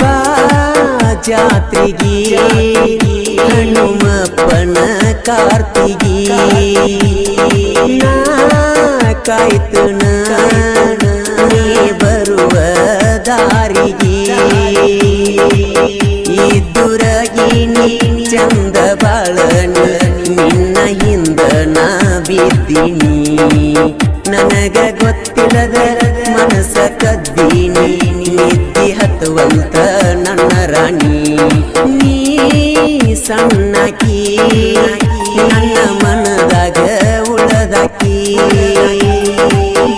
ಬಾ ಜಾತ್ರೆಗೆ ಹನುಮಪ್ಪನ ಕಾರ್ತಿಗೆ ನಾ ಕಾಯ್ತನ ನೀ ಬರುವ ದಾರಿಗೆ ಇದ್ದುರಗಿನಿ ಚಂದ ಬಾಳನಿ ನಿನ್ನ ಹಿಂದ ನಾ ಬಿದ್ದೀನಿ ನನಗ ಗೊತ್ತಿಲ್ಲದ ಮನಸ ಕದ್ದೀನಿ ನಿದ್ದೆ ಹತ್ತುವಂತ ನನ್ನ ರಾಣಿ ನೀ ಸಣ್ಣಕಿ ನನ್ನ ಮನದಾಗ ಉಳದಾಕಿ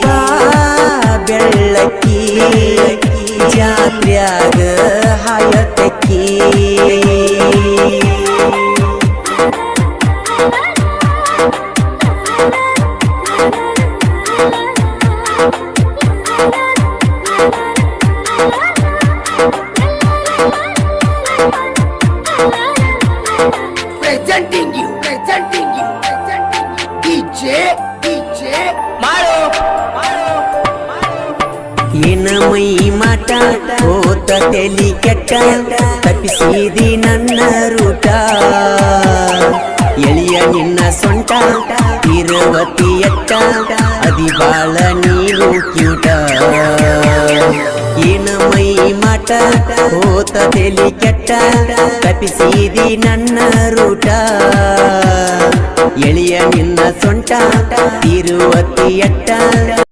ಬಾ ಬೆಳ್ಳಕ್ಕಿ ಜಾತ್ರ್ಯಾಗ ಹಾಯತಕ್ಕಿ Presenting you, DJ Maru. ಏನ ಮೈ ಮಾಟ ಹೋತ ತೆಲಿ ಕೆಟ್ಟ ತಪ್ಪಿಸಿದಿ ನನ್ನ ರೂಟ ಎಳಿಯ ನಿನ್ನ ಸೊಂಟ ತಿರುವತಿ ಎಟ್ಟ ಅದಿ ಬಾಳ ನೀನು ಕ್ಯೂಟ ಏನ ಮೈ ಮಾಟ ಹೋತ ತೆಲಿ ಕೆಟ್ಟ ತಪ್ಪಿಸಿದಿ ನನ್ನ ರೂಟ ಎಳಿಯ ನಿನ್ನ ಸೊಂಟ ತಿರುವತಿ ಎಟ್ಟ